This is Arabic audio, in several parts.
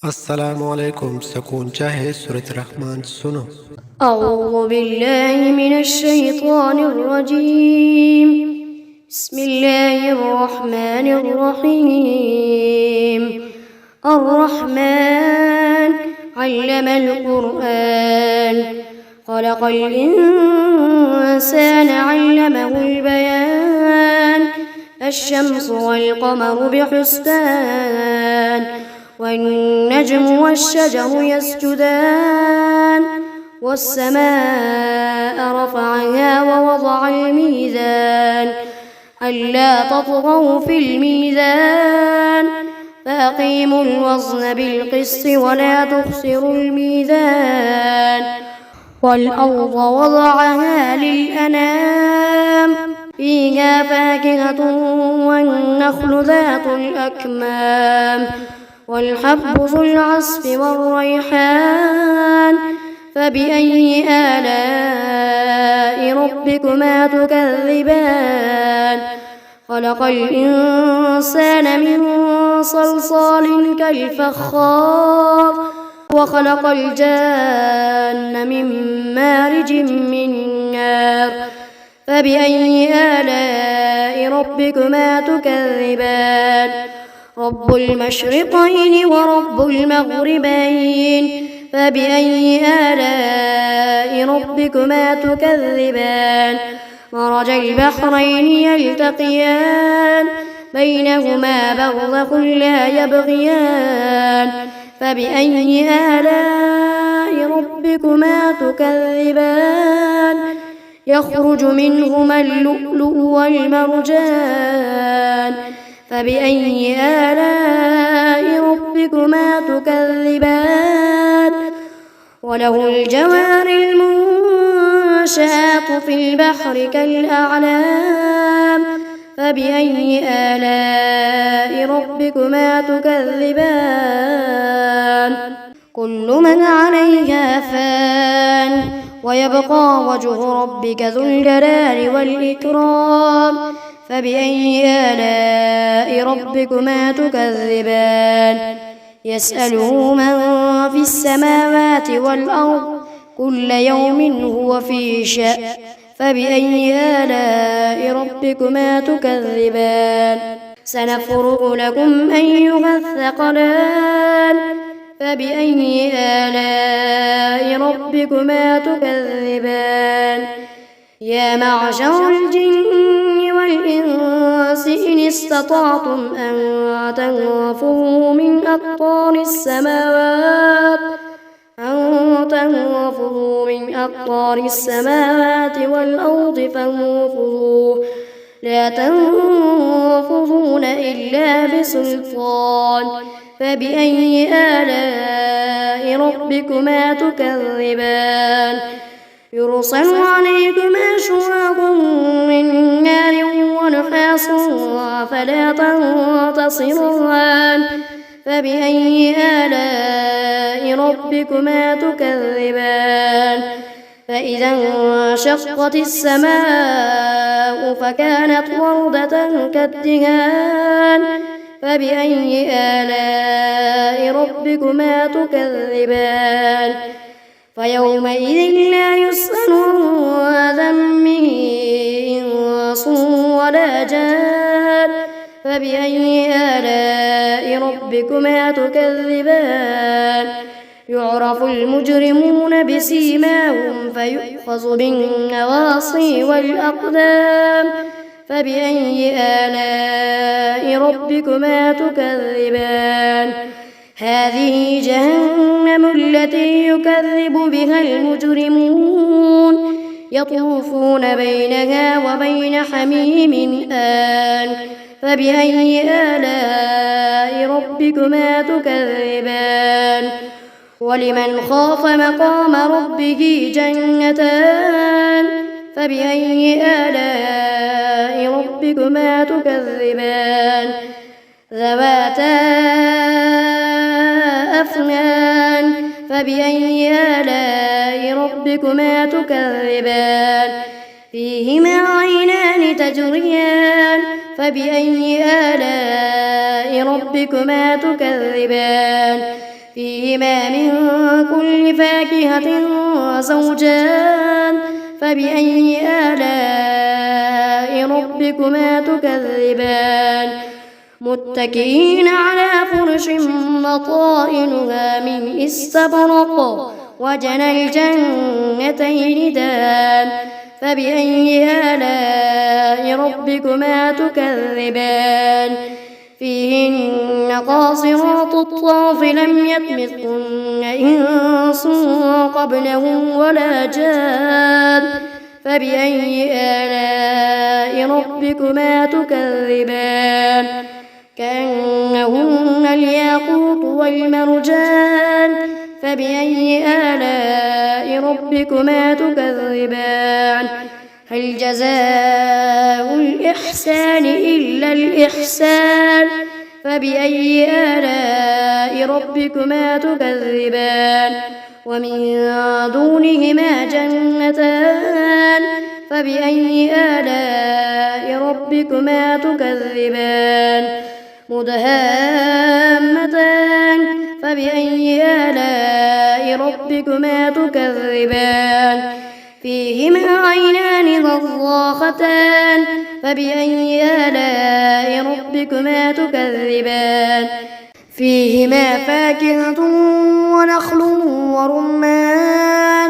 अस्सलाम वालेकुम सकून चाहे सूरत रहमान सुनो। أعوذ بالله من الشيطان الرجيم. بسم الله الرحمن الرحيم. الرحمن علم القرآن خلق الإنسان علمه البيان الشمس والقمر بحسبان والنجم والشجر يسجدان والسماء رفعها ووضع الميزان ألا تطغوا في الميزان فأقيموا الوزن بالقسط ولا تخسروا الميزان والأرض وضعها للأنام فيها فاكهة والنخل ذات الأكمام والحب ذو العصف والريحان فبأي آلاء ربكما تكذبان خلق الإنسان من صلصال كالفخار وخلق الجان من مارج من نار فبأي آلاء ربكما تكذبان رب المشرقين ورب المغربين فبأي آلاء ربكما تكذبان مرج البحرين يلتقيان بينهما برزخ لا يبغيان فبأي آلاء ربكما تكذبان يخرج منهما اللؤلؤ والمرجان فبأي آلاء ربكما تكذبان وله الجوار المنشآت في البحر كالأعلام فبأي آلاء ربكما تكذبان كل من عليها فان ويبقى وجه ربك ذو الجلال والإكرام فبأي آلاء ربكما تكذبان يسأله من في السماوات والأرض كل يوم هو في شأن فبأي آلاء ربكما تكذبان سنفرغ لكم أيها الثقلان فبأي آلاء ربكما تكذبان يا معشر الجن والإنس إن استطعتم أن تنفذوا من أقطار السماوات والأرض فانفذوا لا تنفذون إلا بسلطان فبأي آلاء ربكما تكذبان يرسل عليكما شواظ من نار ونحاس فلا تنتصران فبأي آلاء ربكما تكذبان فإذا انشقت السماء فكانت وردة كالدهان فبأي آلاء ربكما تكذبان فيومئذ لا يسأل عن ذنبه إنس ولا جان فبأي آلاء ربكما تكذبان يعرف المجرمون بسيماهم فيؤخذ بالنواصي والأقدام فبأي آلاء ربكما تكذبان هذه جهنم التي يكذب بها المجرمون يطوفون بينها وبين حميم آن فبأي آلاء ربكما تكذبان ولمن خاف مقام ربه جنتان فبأي آلاء ربكما تكذبان ذواتا أفنان فبأي آلاء ربكما تكذبان فيهما عينان تجريان فبأي آلاء ربكما تكذبان فيهما من كل فاكهة زوجان فبأي آلاء ربكما تكذبان متكئين على فرش بطائنها من استبرق وجنى الجنتين دان فبأي آلاء ربكما تكذبان فيهن قاصرات الطرف لم يطمثهن إنس قبلهم ولا جان فبأي آلاء ربكما تكذبان كأنهن الياقوت والمرجان فبأي آلاء ربكما تكذبان هل جزاء الإحسان إلا الإحسان فبأي آلاء ربكما تكذبان ومن دونهما جنتان فبأي آلاء ربكما تكذبان مدهامتان فبأي آلاء ربكما تكذبان فيهما عينان نضاختان فبأي آلاء ربكما تكذبان فيهما فاكهة ونخل ورمان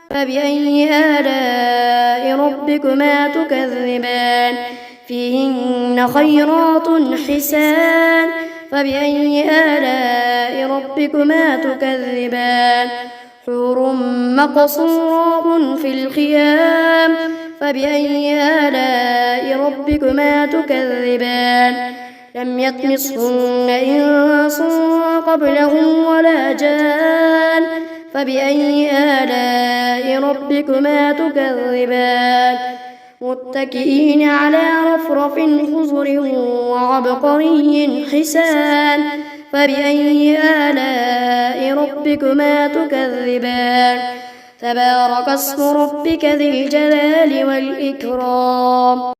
فبأي آلاء ربكما تكذبان فيهن خيرات حسان فبأي آلاء ربكما تكذبان حور مقصورات في الخيام فبأي آلاء ربكما تكذبان لم يطمثهن إنس قبلهم ولا جان فبأي آلاء ربكما تكذبان متكئين على رفرف خضر وعبقري حسان فبأي آلاء ربكما تكذبان تبارك اسم ربك ذي الجلال والإكرام.